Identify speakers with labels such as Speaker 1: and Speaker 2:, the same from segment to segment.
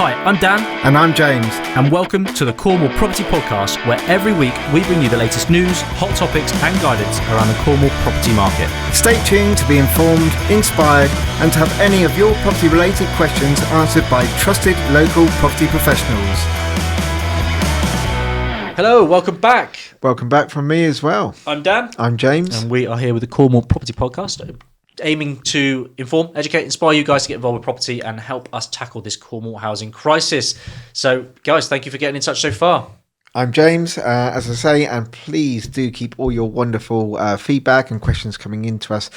Speaker 1: Hi, I'm Dan.
Speaker 2: And I'm James.
Speaker 1: And welcome to the Cornwall Property Podcast, where every week we bring you the latest news, hot topics and guidance around the Cornwall property market.
Speaker 2: Stay tuned to be informed, inspired and to have any of your property related questions answered by trusted local property professionals.
Speaker 1: Hello, welcome back.
Speaker 2: Welcome back from me as well.
Speaker 1: I'm Dan.
Speaker 2: I'm James.
Speaker 1: And we are here with the Cornwall Property Podcast, aiming to inform, educate, inspire you guys to get involved with property and help us tackle this Cornwall housing crisis. So, guys, thank you for getting in touch so far.
Speaker 2: I'm James, as I say, and please do keep all your wonderful feedback and questions coming in to us.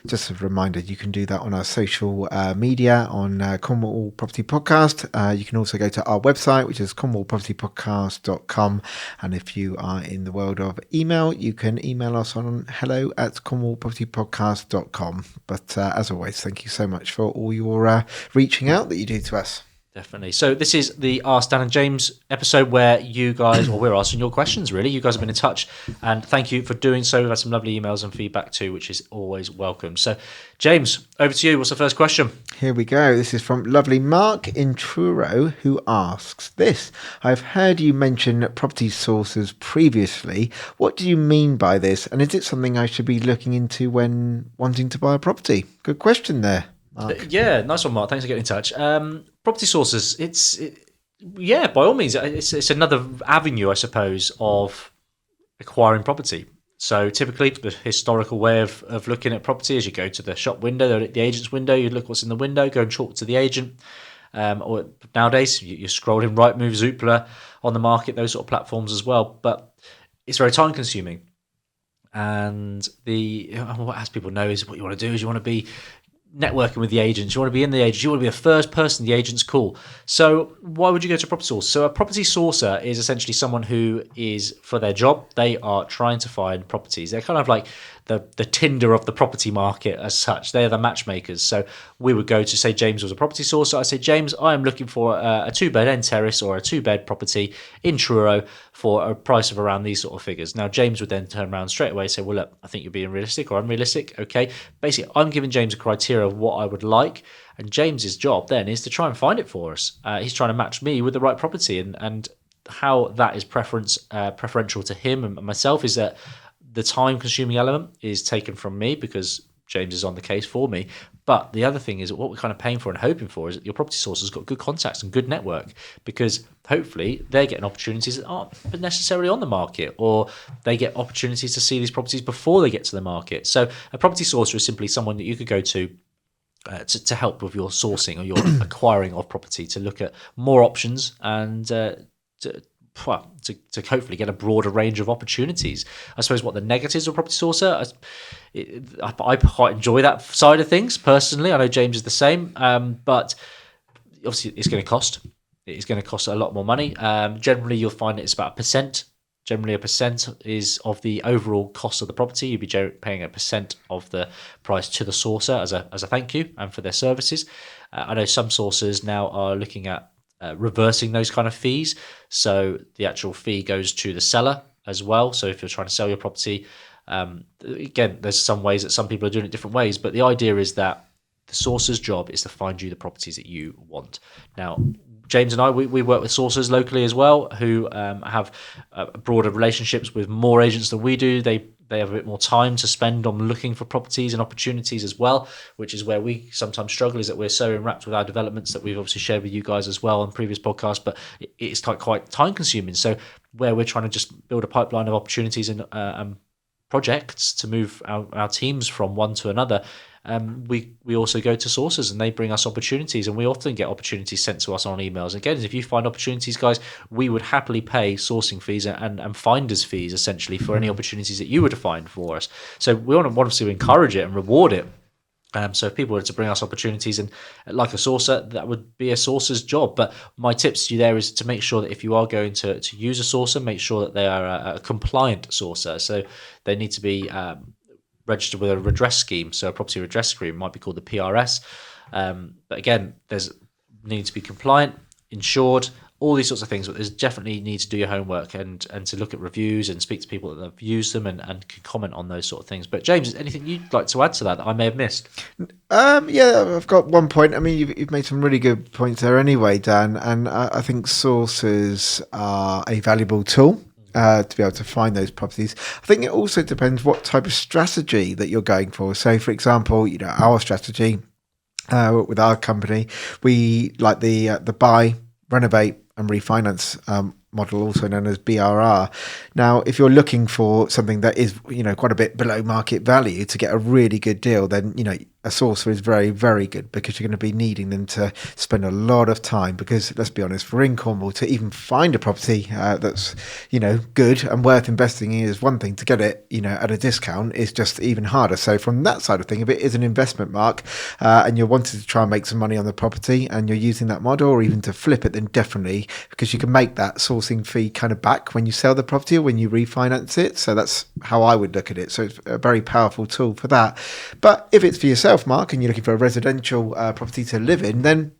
Speaker 2: Just a reminder, you can do that on our social media on Cornwall Property Podcast. You can also go to our website, which is cornwallpropertypodcast.com. And if you are in the world of email, you can email us on hello@cornwallpropertypodcast.com. But as always, thank you so much for all your reaching out that you do to us.
Speaker 1: Definitely. So this is the Ask Dan and James episode where you guys, or we're asking your questions really. You guys have been in touch and thank you for doing so. We've had some lovely emails and feedback too, which is always welcome. So James, over to you. What's the first question?
Speaker 2: Here we go. This is from lovely Mark in Truro, who asks this. I've heard you mention property sources previously. What do you mean by this? And is it something I should be looking into when wanting to buy a property? Good question there, Mark.
Speaker 1: Yeah, nice one, Mark. Thanks for getting in touch. Property sources, by all means, it's another avenue, I suppose, of acquiring property. So typically, the historical way of looking at property is you go to the shop window, the agent's window, you look what's in the window, go and talk to the agent. Or nowadays, you're scrolling Rightmove, Zoopla on the market, those sort of platforms as well. But it's very time consuming. And what as people know is what you want to do is you want to be networking with the agents, you want to be in the agents, you want to be the first person the agents call. So why would you go to a property source? So a property sourcer is essentially someone who is, for their job, they are trying to find properties. They're kind of like the Tinder of the property market as such. They're the matchmakers. So we would go to, say James was a property sourcer. I say, James, I am looking for a 2-bed end terrace or a 2-bed property in Truro for a price of around these sort of figures. Now, James would then turn around straight away and say, well, look, I think you're being realistic or unrealistic. Okay. Basically, I'm giving James a criteria of what I would like. And James's job then is to try and find it for us. He's trying to match me with the right property. And how that is preferential to him and myself is that the time-consuming element is taken from me because James is on the case for me. But the other thing is that what we're kind of paying for and hoping for is that your property source has got good contacts and good network, because hopefully they're getting opportunities that aren't necessarily on the market, or they get opportunities to see these properties before they get to the market. So a property sourcer is simply someone that you could go to help with your sourcing or your acquiring of property, to look at more options and to hopefully get a broader range of opportunities. I suppose what the negatives of property sourcer, I quite enjoy that side of things personally. I know James is the same, but obviously it's going to cost. It's going to cost a lot more money. Generally, you'll find it's about 1%. Generally, 1% is of the overall cost of the property. You'd be paying 1% of the price to the sourcer as a thank you and for their services. I know some sourcers now are looking at reversing those kind of fees. So the actual fee goes to the seller as well. So if you're trying to sell your property, again, there's some ways that some people are doing it different ways, but the idea is that the sourcer's job is to find you the properties that you want. Now, James and I, we work with sourcers locally as well who have broader relationships with more agents than we do. They have a bit more time to spend on looking for properties and opportunities as well, which is where we sometimes struggle, is that we're so enwrapped with our developments that we've obviously shared with you guys as well on previous podcasts, but it's quite time consuming. So where we're trying to just build a pipeline of opportunities and projects to move our teams from one to another, we also go to sources and they bring us opportunities, and we often get opportunities sent to us on emails. Again, if you find opportunities, guys, we would happily pay sourcing fees and finders fees essentially for any opportunities that you were to find for us. So we want to encourage it and reward it. So if people were to bring us opportunities, and like a sourcer, that would be a sourcer's job. But my tips to you there is to make sure that if you are going to use a sourcer, make sure that they are a compliant sourcer. So they need to be registered with a redress scheme. So a property redress scheme might be called the PRS. But again, there's need to be compliant, insured, all these sorts of things. But there's definitely need to do your homework and to look at reviews and speak to people that have used them and can comment on those sort of things. But James, is anything you'd like to add to that I may have missed?
Speaker 2: Yeah, I've got one point. I mean, you've made some really good points there anyway, Dan, and I think sources are a valuable tool to be able to find those properties. I think it also depends what type of strategy that you're going for. So, for example, our strategy with our company, we like the buy, renovate, and refinance model, also known as BRR. Now, if you're looking for something that is, quite a bit below market value to get a really good deal, then, a sourcer is very, very good, because you're going to be needing them to spend a lot of time, because let's be honest, for in Cornwall to even find a property that's, good and worth investing in is one thing. To get it, at a discount is just even harder. So from that side of thing, if it is an investment, Mark, and you're wanting to try and make some money on the property and you're using that model, or even to flip it, then definitely, because you can make that sourcing fee kind of back when you sell the property or when you refinance it. So that's how I would look at it. So it's a very powerful tool for that. But if it's for yourself, Mark, and you're looking for a residential property to live in, then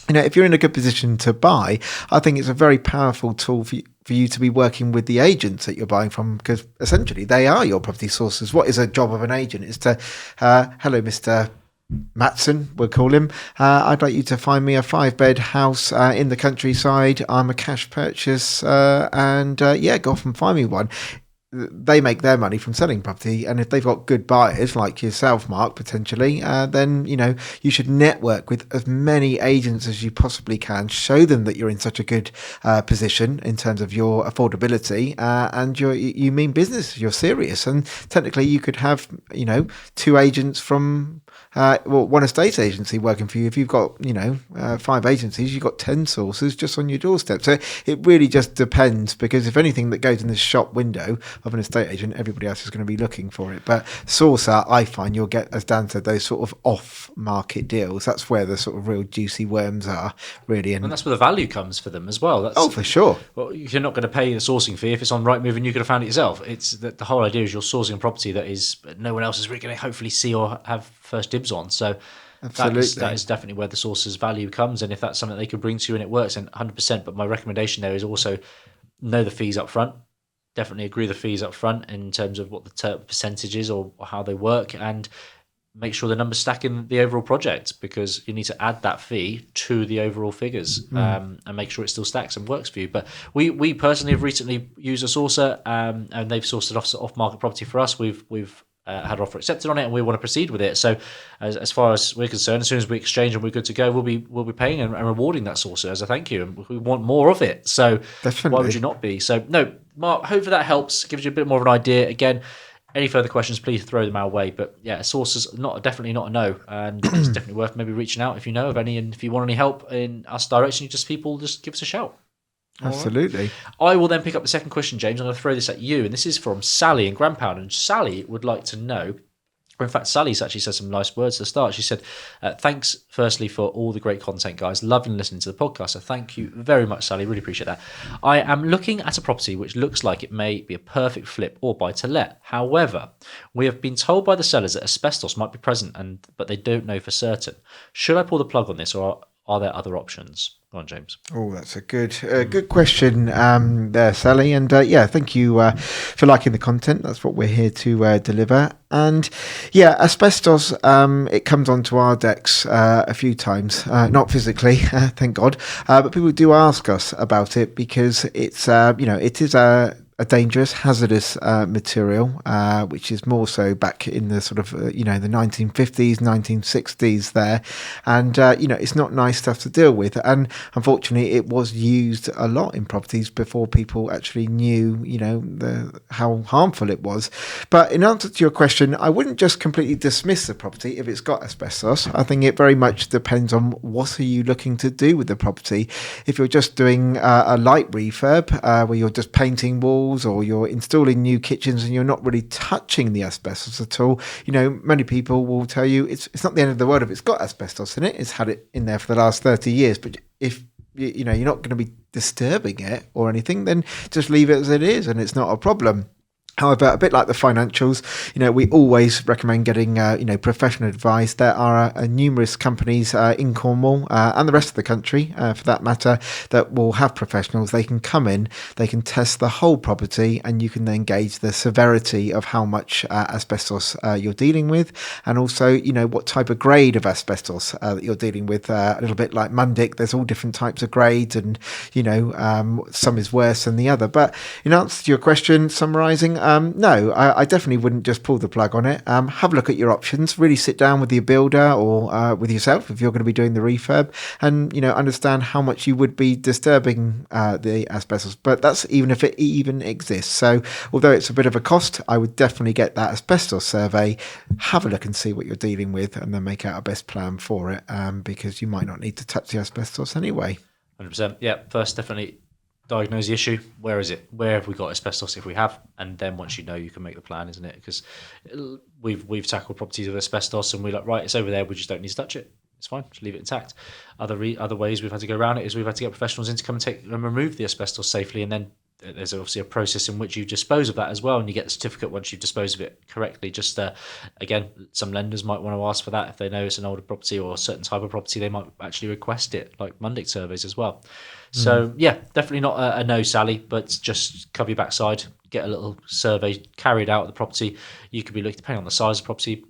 Speaker 2: if you're in a good position to buy, I think it's a very powerful tool for you to be working with the agents that you're buying from, because essentially they are your property sources. What is a job of an agent is to, hello, Mr. Matson, we'll call him. I'd like you to find me a 5-bed house in the countryside. I'm a cash purchase, and go off and find me one. They make their money from selling property, and if they've got good buyers like yourself, Mark, potentially, then you should network with as many agents as you possibly can. Show them that you're in such a good position in terms of your affordability, and you mean business. You're serious, and technically you could have 2 agents from one estate agency working for you. If you've got 5 agencies, you've got 10 sources just on your doorstep. So it really just depends, because if anything that goes in the shop window of an estate agent, everybody else is going to be looking for it. But sourcer, I find you'll get, as Dan said, those sort of off-market deals. That's where the sort of real juicy worms are, really. And
Speaker 1: that's where the value comes for them as well.
Speaker 2: For sure.
Speaker 1: Well, you're not going to pay the sourcing fee if it's on Rightmove and you could have found it yourself. It's the whole idea is you're sourcing a property that is no one else is really going to hopefully see or have first dibs on. So
Speaker 2: absolutely,
Speaker 1: that is definitely where the source's value comes. And if that's something they could bring to you and it works, then 100%. But my recommendation there is also know the fees up front. Definitely agree the fees up front in terms of what the percentage is or how they work, and make sure the numbers stack in the overall project, because you need to add that fee to the overall figures and make sure it still stacks and works for you. But we personally have recently used a sourcer and they've sourced off market property for us. We've had our offer accepted on it and we want to proceed with it. So as far as we're concerned, as soon as we exchange and we're good to go, we'll be paying and rewarding that sourcer as a thank you, and we want more of it. So definitely, why would you not be? So no, Mark, hopefully that helps, gives you a bit more of an idea. Again, any further questions, please throw them our way. But yeah, source is definitely not a no, and it's definitely worth maybe reaching out if you know of any, and if you want any help in us direction, just give us a shout.
Speaker 2: Absolutely.
Speaker 1: Right. I will then pick up the second question, James. I'm going to throw this at you, and this is from Sally in Grampound, and Sally would like to know. Or in fact, Sally's actually said some nice words at the start. She said, thanks, firstly, for all the great content, guys. Loving listening to the podcast. So thank you very much, Sally. Really appreciate that. I am looking at a property which looks like it may be a perfect flip or buy to let. However, we have been told by the sellers that asbestos might be present, but they don't know for certain. Should I pull the plug on this, or are there other options? Go on, James.
Speaker 2: Oh, that's a good question there, Sally. And thank you for liking the content. That's what we're here to deliver. And yeah, asbestos, it comes onto our decks a few times, not physically, thank God, but people do ask us about it, because it's, it is a dangerous, hazardous material, which is more so back in the sort of, the 1950s, 1960s there. And, it's not nice stuff to deal with. And unfortunately, it was used a lot in properties before people actually knew, how harmful it was. But in answer to your question, I wouldn't just completely dismiss the property if it's got asbestos. I think it very much depends on what are you looking to do with the property. If you're just doing a light refurb, where you're just painting walls, or you're installing new kitchens and you're not really touching the asbestos at all, many people will tell you it's not the end of the world if it's got asbestos in it. It's had it in there for the last 30 years. But if you're not going to be disturbing it or anything, then just leave it as it is and it's not a problem. However, a bit like the financials, we always recommend getting, professional advice. There are numerous companies in Cornwall and the rest of the country, for that matter, that will have professionals. They can come in, they can test the whole property, and you can then gauge the severity of how much asbestos you're dealing with, and also, what type of grade of asbestos that you're dealing with. A little bit like Mundic, there's all different types of grades, and some is worse than the other. But in answer to your question, summarising. No, I definitely wouldn't just pull the plug on it. Have a look at your options. Really sit down with your builder or with yourself if you're going to be doing the refurb, and understand how much you would be disturbing the asbestos. But that's even if it even exists. So although it's a bit of a cost, I would definitely get that asbestos survey. Have a look and see what you're dealing with, and then make out a best plan for it. Because you might not need to touch the asbestos anyway.
Speaker 1: 100%. Yeah. First, definitely diagnose the issue. Where is it? Where have we got asbestos if we have? And then once you know, you can make the plan, isn't it? Because we've tackled properties with asbestos and we're like, right, it's over there, we just don't need to touch it. It's fine, just leave it intact. Other ways we've had to go around it is we've had to get professionals in to come and take and remove the asbestos safely, and then there's obviously a process in which you dispose of that as well, and you get the certificate once you dispose of it correctly. Just again, some lenders might want to ask for that if they know it's an older property or a certain type of property. They might actually request it, like Mundic surveys as well. So yeah, definitely not a no, Sally, but just cover your backside, get a little survey carried out of the property. You could be looking, depending on the size of the property,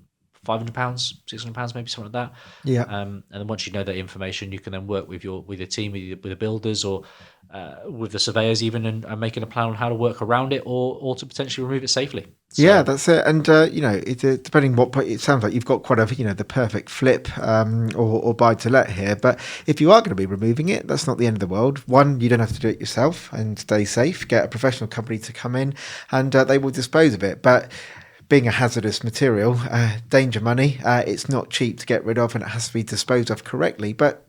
Speaker 1: £500, £600, maybe something like that.
Speaker 2: Yeah.
Speaker 1: And then once you know that information, you can then work with your team, with the builders, or with the surveyors even, and making a plan on how to work around it, or to potentially remove it safely. So,
Speaker 2: yeah, that's it. And depending what it sounds like, you've got quite a the perfect flip or buy to let here. But if you are going to be removing it, that's not the end of the world. One, you don't have to do it yourself and stay safe. Get a professional company to come in, and they will dispose of it. But being a hazardous material, danger money, it's not cheap to get rid of, and it has to be disposed of correctly. But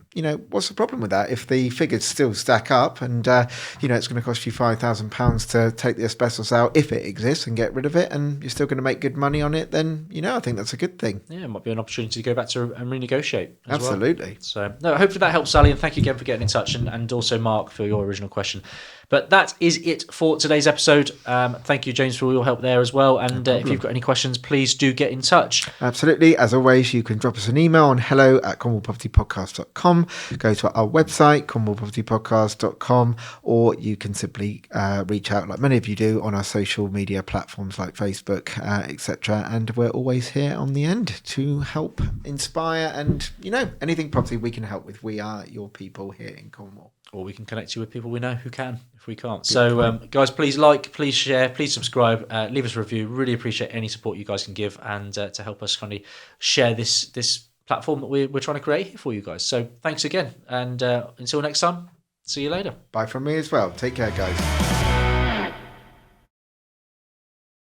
Speaker 2: what's the problem with that? If the figures still stack up, and it's going to cost you £5,000 to take the asbestos out, if it exists, and get rid of it, and you're still going to make good money on it, then I think that's a good thing.
Speaker 1: Yeah, it might be an opportunity to go back to and renegotiate.
Speaker 2: Absolutely.
Speaker 1: Well. So no, hopefully that helps, Sally, and thank you again for getting in touch, and also Mark for your original question. But that is it for today's episode. Thank you, James, for all your help there as well. And if you've got any questions, please do get in touch.
Speaker 2: Absolutely. As always, you can drop us an email on hello@cornwallpropertypodcast.com. Go to our website, cornwallpropertypodcast.com, or you can simply reach out, like many of you do, on our social media platforms like Facebook, etc. And we're always here on the end to help, inspire, and anything property we can help with. We are your people here in Cornwall.
Speaker 1: Or we can connect you with people we know who can, if we can't. So, guys, please like, please share, please subscribe, leave us a review. Really appreciate any support you guys can give, and to help us kind of share this platform that we're trying to create here for you guys. So thanks again, and until next time, see you later.
Speaker 2: Bye from me as well. Take care, guys.